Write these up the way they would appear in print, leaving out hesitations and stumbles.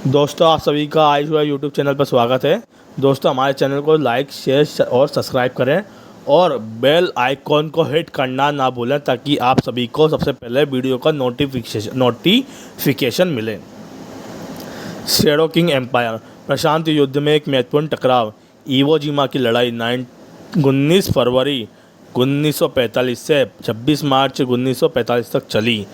दोस्तों, आप सभी का आयुष हुआ यूट्यूब चैनल पर स्वागत है। दोस्तों, हमारे चैनल को लाइक, शेयर और सब्सक्राइब करें और बेल आइकॉन को हिट करना ना भूलें ताकि आप सभी को सबसे पहले वीडियो का नोटिफिकेशन मिले। शैडो किंग एम्पायर प्रशांत युद्ध में एक महत्वपूर्ण टकराव इवो जिमा की लड़ाई 19 फरवरी 1945 से 26 मार्च 1945 तक चली।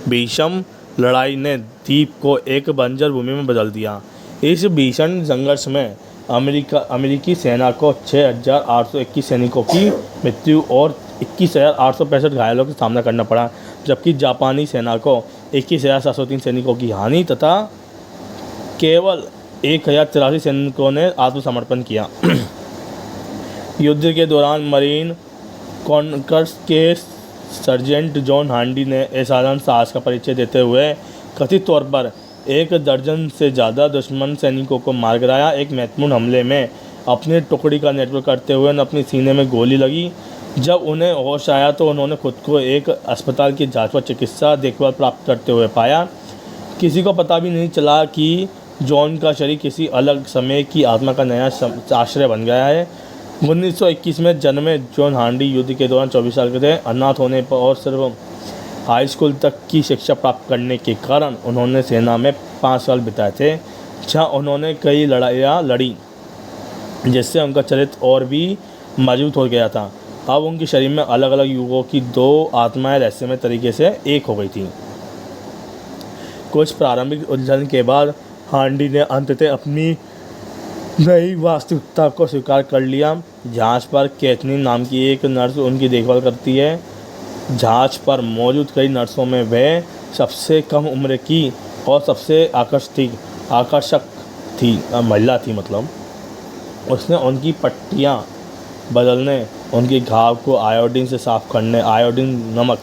भीषण लड़ाई ने द्वीप को एक बंजर भूमि में बदल दिया। इस भीषण संघर्ष में अमेरिकी सेना को 6,821 सैनिकों की मृत्यु और 21,865 घायलों का सामना करना पड़ा, जबकि जापानी सेना को 21,703 सैनिकों की हानि तथा केवल 1,083 सैनिकों ने आत्मसमर्पण किया। युद्ध के दौरान मरीन कॉन्कर्स के सर्जेंट जॉन हांडी ने असाधारण साहस का परिचय देते हुए कथित तौर पर 1 दर्जन से ज़्यादा दुश्मन सैनिकों को मार गिराया। एक महत्वपूर्ण हमले में अपनी टुकड़ी का नेतृत्व करते हुए उन्हें अपनी सीने में गोली लगी। जब उन्हें होश आया तो उन्होंने खुद को एक अस्पताल की जांच व चिकित्सा देखभाल प्राप्त करते हुए पाया। किसी को पता भी नहीं चला कि जॉन का शरीर किसी अलग समय की आत्मा का नया आश्रय बन गया है। 1921 में जन्मे जॉन हांडी युद्ध के दौरान 24 साल के थे। अनाथ होने पर और सिर्फ हाई स्कूल तक की शिक्षा प्राप्त करने के कारण उन्होंने सेना में 5 साल बिताए थे, जहां उन्होंने कई लड़ाइयाँ लड़ी, जिससे उनका चरित्र और भी मजबूत हो गया था। अब उनके शरीर में अलग अलग युगों की 2 आत्माएं रहस्यमय तरीके से एक हो गई थी। कुछ प्रारंभिक उलझन के बाद हांडी ने अंततः अपनी नई वास्तविकता को स्वीकार कर लिया। जांच पर कैथरीन नाम की एक नर्स उनकी देखभाल करती है। जांच पर मौजूद कई नर्सों में वह सबसे कम उम्र की और सबसे आकर्षक थी महिला थी। उसने उनकी पट्टियां बदलने, उनके घाव को आयोडीन से साफ़ करने, आयोडीन नमक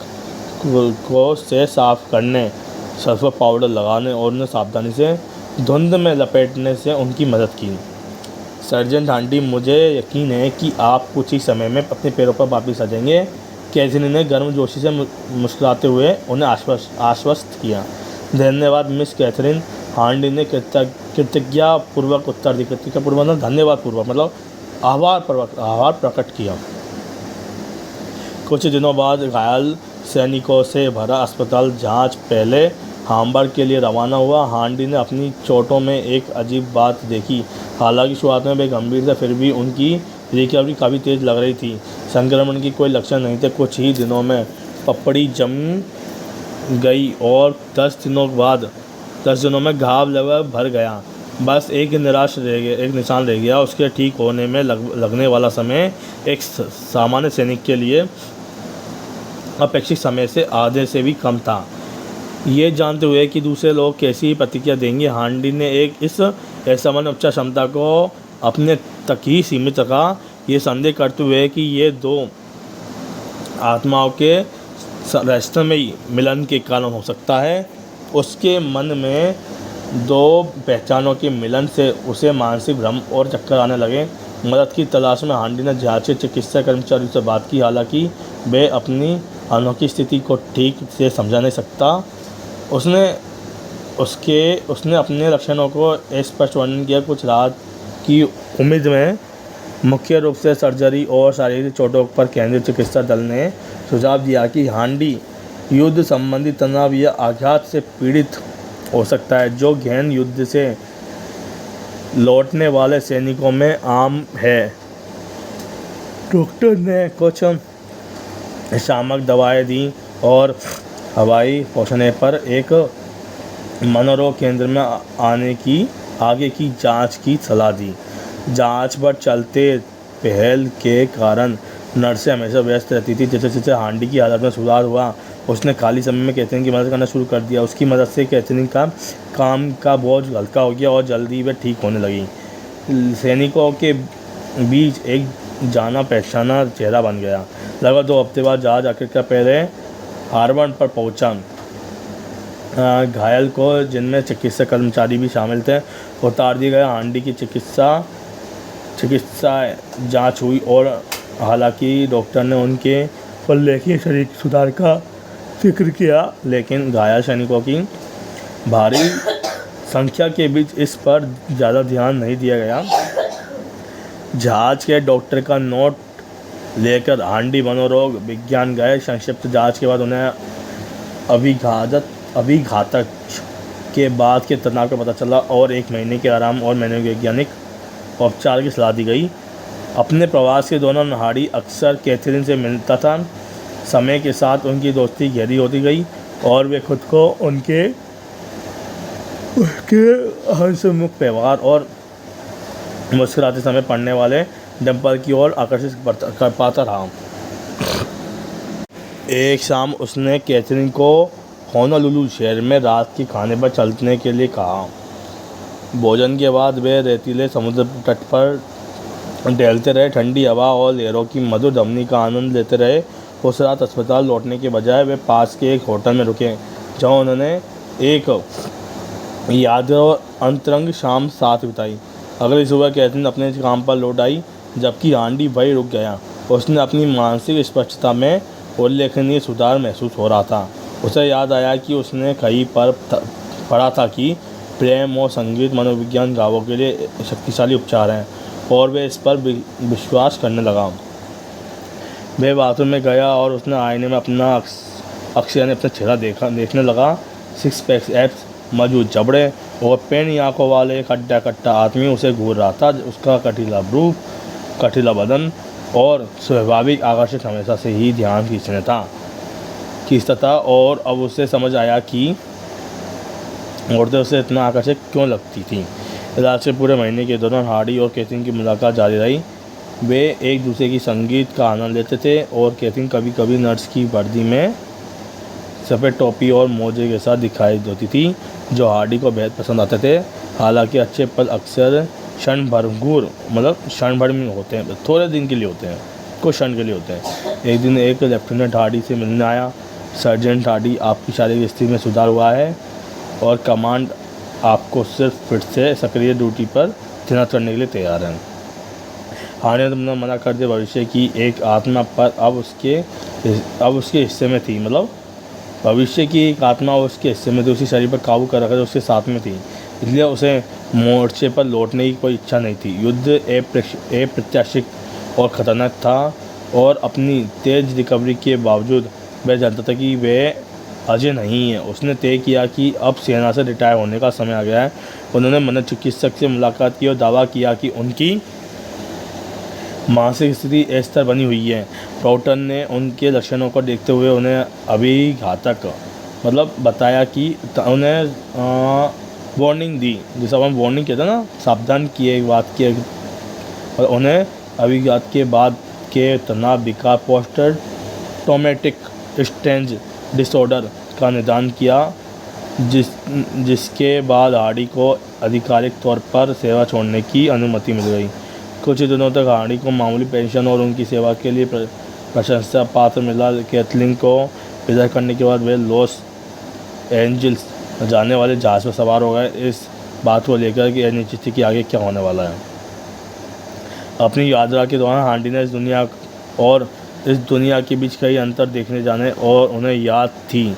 को से साफ़ करने, सल्फर पाउडर लगाने और उन्हें सावधानी से धुंध में लपेटने से उनकी मदद की। सर्जेंट हांडी, मुझे यकीन है कि आप कुछ ही समय में अपने पैरों पर वापस आ जाएंगे। कैथरीन ने गर्मजोशी से मुस्कुराते हुए उन्हें आश्वस्त किया। धन्यवाद मिस कैथरीन, हांडी ने कृतज्ञतापूर्वक उत्तर दी। कृतज्ञतापूर्वक धन्यवादपूर्वक आभार प्रकट किया। कुछ दिनों बाद घायल सैनिकों से भरा अस्पताल जांच पहले हाम्बर्ग के लिए रवाना हुआ। हांडी ने अपनी चोटों में एक अजीब बात देखी। हालांकि शुरुआत में वे गंभीर थे, फिर भी उनकी रिकवरी काफ़ी तेज़ लग रही थी। संक्रमण की कोई लक्षण नहीं थे। कुछ ही दिनों में पपड़ी जम गई और 10 दिनों में घाव लगभग भर गया। बस एक निशान रह गया। उसके ठीक होने में लगने वाला समय एक सामान्य सैनिक के लिए अपेक्षित समय से आधे से भी कम था। ये जानते हुए कि दूसरे लोग कैसी प्रतिक्रिया देंगे, हांडी ने इस असामान्य उपचार क्षमता को अपने तक ही सीमित रखा। ये संदेह करते हुए कि ये 2 आत्माओं के रहस्यमयी मिलन के कारण हो सकता है। उसके मन में 2 पहचानों के मिलन से उसे मानसिक भ्रम और चक्कर आने लगे। मदद की तलाश में हांडी ने जांच चिकित्सा कर्मचारियों से बात की। हालांकि वे अपनी अनोखी स्थिति को ठीक से समझा नहीं सकता। उसने अपने लक्षणों को स्पष्ट वर्णन किया। कुछ राहत की उम्मीद में मुख्य रूप से सर्जरी और शारीरिक चोटों पर केंद्रित चिकित्सा दल ने सुझाव दिया कि हांडी युद्ध संबंधी तनाव या आघात से पीड़ित हो सकता है, जो गहन युद्ध से लौटने वाले सैनिकों में आम है। डॉक्टर ने कुछ शामक दवाएं दी और हवाई पहुंचने पर एक मनोरोग केंद्र में आगे की जांच की सलाह दी। जांच पर चलते पहल के कारण नर्सें हमेशा व्यस्त रहती थी। जैसे जैसे हांडी की हालत में सुधार हुआ, उसने खाली समय में कैथरीन की मदद करना शुरू कर दिया। उसकी मदद से कैथरीन का काम का बोझ हल्का हो गया और जल्दी वह ठीक होने लगी। सैनिकों के बीच एक जाना पहचाना चेहरा बन गया। लगभग 2 हफ्ते बाद जहाज आखिरकार पहले हार्बर पर पहुंचा। घायल को, जिनमें चिकित्सा कर्मचारी भी शामिल थे, उतार दिए गए। हांडी की चिकित्सा जांच हुई और हालांकि डॉक्टर ने उनके उल्लेखनीय शरीर सुधार का जिक्र किया, लेकिन घायल सैनिकों की भारी संख्या के बीच इस पर ज़्यादा ध्यान नहीं दिया गया। जहाज के डॉक्टर का नोट लेकर हांडी मनोरोग विज्ञान गए। संक्षिप्त जांच के बाद उन्हें अभिघातक के बाद के तनाव का पता चला और 1 महीने के आराम और मनोवैज्ञानिक उपचार की सलाह दी गई। अपने प्रवास के दौरान हार्डी अक्सर कैथरीन से मिलता था। समय के साथ उनकी दोस्ती गहरी होती गई और वे खुद को उसके हंसमुख व्यवहार और मुस्कुराते समय पढ़ने वाले डिम्पल की ओर आकर्षित कर पाता रहा। एक शाम उसने कैथरीन को होनोलुलु शहर में रात के खाने पर चलने के लिए कहा। भोजन के बाद वे रेतीले समुद्र तट पर टहलते रहे, ठंडी हवा और लहरों की मधुर ध्वनि का आनंद लेते रहे। उस रात अस्पताल लौटने के बजाय वे पास के एक होटल में रुके, जहां उन्होंने एक यादगार अंतरंग शाम साथ बिताई। अगली सुबह कैथरीन अपने काम पर लौट आई, जबकि हांडी वहीं रुक गया। उसने अपनी मानसिक स्पष्टता में उल्लेखनीय सुधार महसूस हो रहा था। उसे याद आया कि उसने कहीं पर पढ़ा था कि प्रेम और संगीत मनोविज्ञान घावों के लिए शक्तिशाली उपचार हैं, और वे इस पर विश्वास करने लगा। वह बाथरूम में गया और उसने आईने में अपना अपना चेहरा देखने लगा। 6 पैक एब्स, मौजूद जबड़े और पेनी आंखों वाले खट्टा खट्टा आदमी उसे घूर रहा था। उसका कटीला रूप, कटीला बदन और स्वाभाविक आकर्षण हमेशा से ही ध्यान खींचता था, और अब उसे समझ आया कि औरतें उसे इतना आकर्षक क्यों लगती थीं। इलाज के पूरे महीने के दौरान हार्डी और कैथरीन की मुलाकात जारी रही। वे एक दूसरे की संगीत का आनंद लेते थे और कैथरीन कभी कभी नर्स की वर्दी में सफ़ेद टोपी और मोजे के साथ दिखाई देती थी, जो हार्डी को बेहद पसंद आते थे। हालांकि अच्छे पल अक्सर क्षण भर में होते हैं, थोड़े दिन के लिए होते हैं, कुछ क्षण के लिए होते हैं। एक दिन एक लेफ्टिनेंट हार्डी से मिलने आया। सर्जेंट हार्डी, आपकी शारीरिक स्थिति में सुधार हुआ है और कमांड आपको सिर्फ फिर से सक्रिय ड्यूटी पर तैनात करने के लिए तैयार है। हार्डी ने तुमने मना कर दिया। भविष्य की एक आत्मा पर अब उसके हिस्से में थी, भविष्य की एक आत्मा उसके हिस्से में थी, उसी शरीर पर काबू कर रखा था, उसके साथ में थी, इसलिए उसे मोर्चे पर लौटने की कोई इच्छा नहीं थी। युद्ध अप्रत्याशित और ख़तरनाक था, और अपनी तेज रिकवरी के बावजूद वह जानता था कि वह अजय नहीं है। उसने तय किया कि अब सेना से रिटायर होने का समय आ गया है। उन्होंने मनोचिकित्सक से मुलाकात की और दावा किया कि उनकी मानसिक स्थिति अस्थिर बनी हुई है। डॉक्टर ने उनके लक्षणों को देखते हुए उन्हें अभिघातक बताया कि उन्हें वार्निंग दी, जिसे हम वार्निंग कहते हैं ना, सावधान किए बात किए, और उन्हें अभिघात के बाद के तनाव विकार पोस्ट ट्रॉमेटिक स्ट्रेस डिसऑर्डर का निदान किया, जिसके बाद हार्डी को आधिकारिक तौर पर सेवा छोड़ने की अनुमति मिल गई। कुछ दिनों तक हार्डी को मामूली पेंशन और उनकी सेवा के लिए प्रशंसा पात्र मिला। कैथरीन को विदा करने के बाद वे लॉस एंजल्स जाने वाले जहाज़ पर सवार हो गए, इस बात को लेकर कि अनिश्चित थी कि आगे क्या होने वाला है। अपनी यात्रा के दौरान हार्डी ने इस दुनिया के बीच कई अंतर देखने जाने, और उन्हें याद थी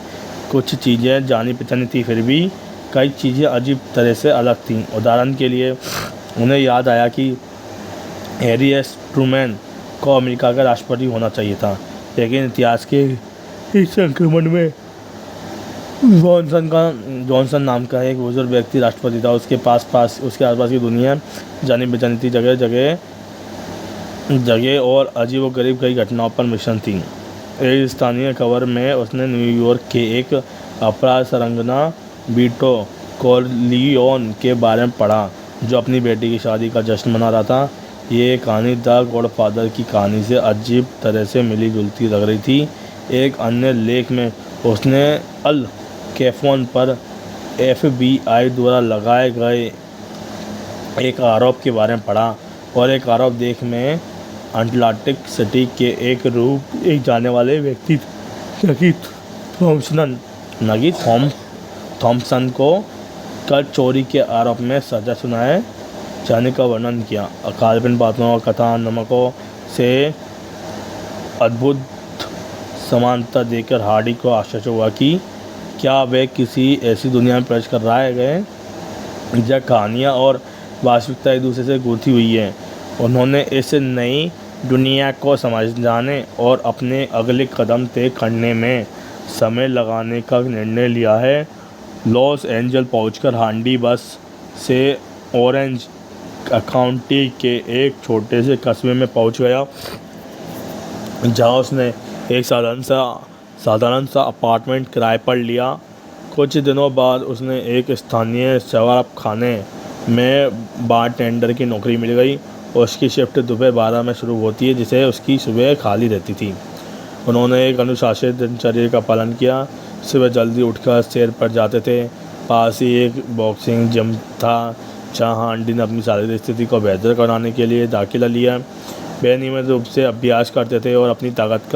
कुछ चीज़ें जानी पहचानी थी, फिर भी कई चीज़ें अजीब तरह से अलग थीं। उदाहरण के लिए उन्हें याद आया कि हैरी एस ट्रूमैन को अमेरिका का राष्ट्रपति होना चाहिए था, लेकिन इतिहास के इस संक्रमण में जॉनसन नाम का एक बुजुर्ग व्यक्ति राष्ट्रपति था। उसके आसपास की दुनिया जानी पहचानी थी, जगह और अजीबोगरीब कई घटनाओं पर मिशन थी। एक स्थानीय खबर में उसने न्यूयॉर्क के एक अपराध सरंगना वीटो कॉर्लियोन के बारे में पढ़ा, जो अपनी बेटी की शादी का जश्न मना रहा था। ये कहानी द गॉडफादर की कहानी से अजीब तरह से मिली जुलती लग रही थी। एक अन्य लेख में उसने अल कैपोन पर FBI द्वारा लगाए गए एक आरोप के बारे में पढ़ा, और एक आरोप देख में अटलांटिक सिटी के एक जाने वाले व्यक्ति नगी थॉम्पसन को कर चोरी के आरोप में सजा सुनाए जाने का वर्णन किया। काल्पनिक बातों और कथा नमकों से अद्भुत समानता देखकर हार्डी को आश्चर्य हुआ कि क्या वे किसी ऐसी दुनिया में प्रवेश कर रहे गए जहाँ कहानियाँ और वास्तविकता एक दूसरे से गुथी हुई है। उन्होंने इस नई दुनिया को समझने और अपने अगले कदम तय करने में समय लगाने का निर्णय लिया है। लॉस एंजल्स पहुंचकर हांडी बस से ऑरेंज काउंटी के एक छोटे से कस्बे में पहुंच गया, जहां उसने एक साधारण सा अपार्टमेंट किराए पर लिया। कुछ दिनों बाद उसने एक स्थानीय शराब खाने में बारटेंडर की नौकरी मिल गई। उसकी शिफ्ट दोपहर 12 में शुरू होती है, जिसे उसकी सुबह खाली रहती थी। उन्होंने एक अनुशासित दिनचर्या का पालन किया। सुबह जल्दी उठकर सैर पर जाते थे। पास ही एक बॉक्सिंग जिम था, जहाँ हांडी ने अपनी शारीरिक स्थिति को बेहतर कराने के लिए दाखिला लिया। वे नियमित रूप से अभ्यास करते थे और अपनी ताकत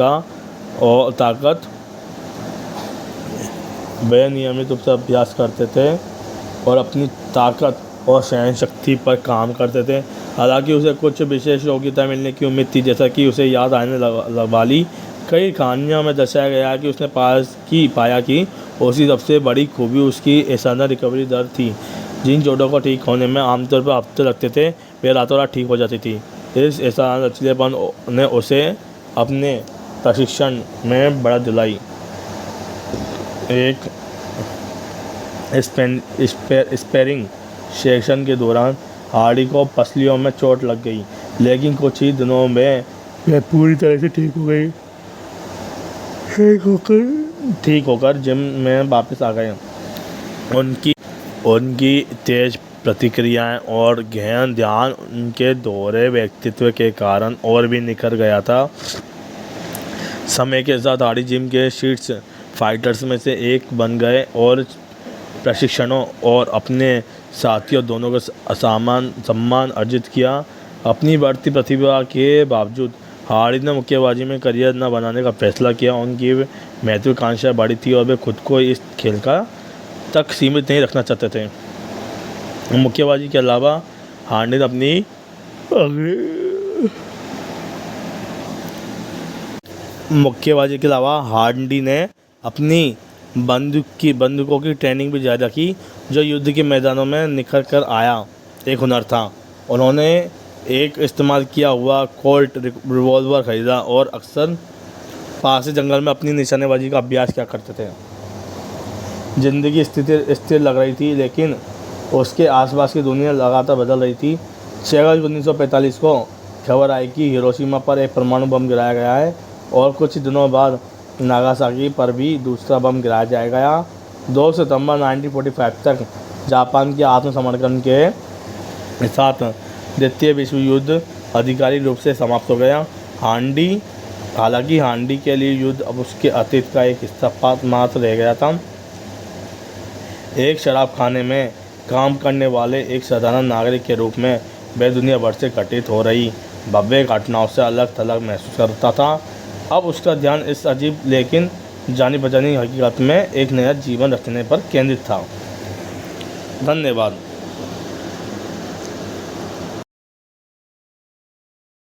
और सहन शक्ति पर काम करते थे। हालांकि उसे कुछ विशेष योग्यता मिलने की उम्मीद थी, जैसा कि उसे याद आने वाली कई कहानियों में दर्शाया गया है कि उसने पाया कि उसकी सबसे बड़ी खूबी उसकी असाधारण रिकवरी दर थी। जिन चोटों को ठीक होने में आमतौर पर हफ्ते लगते थे, वे रातों रात ठीक हो जाती थी। इस असाधारण लचीलेपन ने उसे अपने प्रशिक्षण में बढ़त दिलाई। एक स्पैरिंग सेशन के दौरान हार्डी को पसलियों में चोट लग गई, लेकिन कुछ ही दिनों में वह पूरी तरह से ठीक होकर जिम में वापस आ गए। उनकी तेज प्रतिक्रियाएं और गहन ध्यान उनके दोहरे व्यक्तित्व के कारण और भी निखर गया था। समय के साथ हार्डी जिम के शीर्ष फाइटर्स में से एक बन गए और प्रशिक्षणों और अपने साथियों दोनों का सम्मान अर्जित किया। अपनी बढ़ती प्रतिभा के बावजूद हार्डी ने मुक्केबाजी में करियर न बनाने का फैसला किया। उनकी महत्वाकांक्षा बड़ी थी और वे खुद को इस खेल तक सीमित नहीं रखना चाहते थे। मुक्केबाजी के अलावा हार्डी ने अपनी बंदूकों की ट्रेनिंग भी जारी रखी, जो युद्ध के मैदानों में निखर कर आया एक हुनर था। उन्होंने एक इस्तेमाल किया हुआ कोल्ट रिवॉल्वर खरीदा और अक्सर पास के जंगल में अपनी निशानेबाजी का अभ्यास किया करते थे। जिंदगी स्थिर लग रही थी, लेकिन उसके आसपास की दुनिया लगातार बदल रही थी। 6 अगस्त 1945 को खबर आई कि हिरोशिमा पर एक परमाणु बम गिराया गया है और कुछ दिनों बाद नागासाकी पर भी दूसरा बम गिराया जाएगा। 2 सितंबर 1945 तक जापान के आत्मसमर्पण के साथ द्वितीय विश्व युद्ध आधिकारिक रूप से समाप्त हो गया। हालांकि हांडी के लिए युद्ध अब उसके अतीत का एक हिस्सा मात्र रह गया था। एक शराब खाने में काम करने वाले एक साधारण नागरिक के रूप में वह दुनिया भर से घटित हो रही भव्य घटनाओं से अलग थलग महसूस करता था। अब उसका ध्यान इस अजीब लेकिन जानी पहचानी हकीकत में एक नया जीवन रचने पर केंद्रित था। धन्यवाद।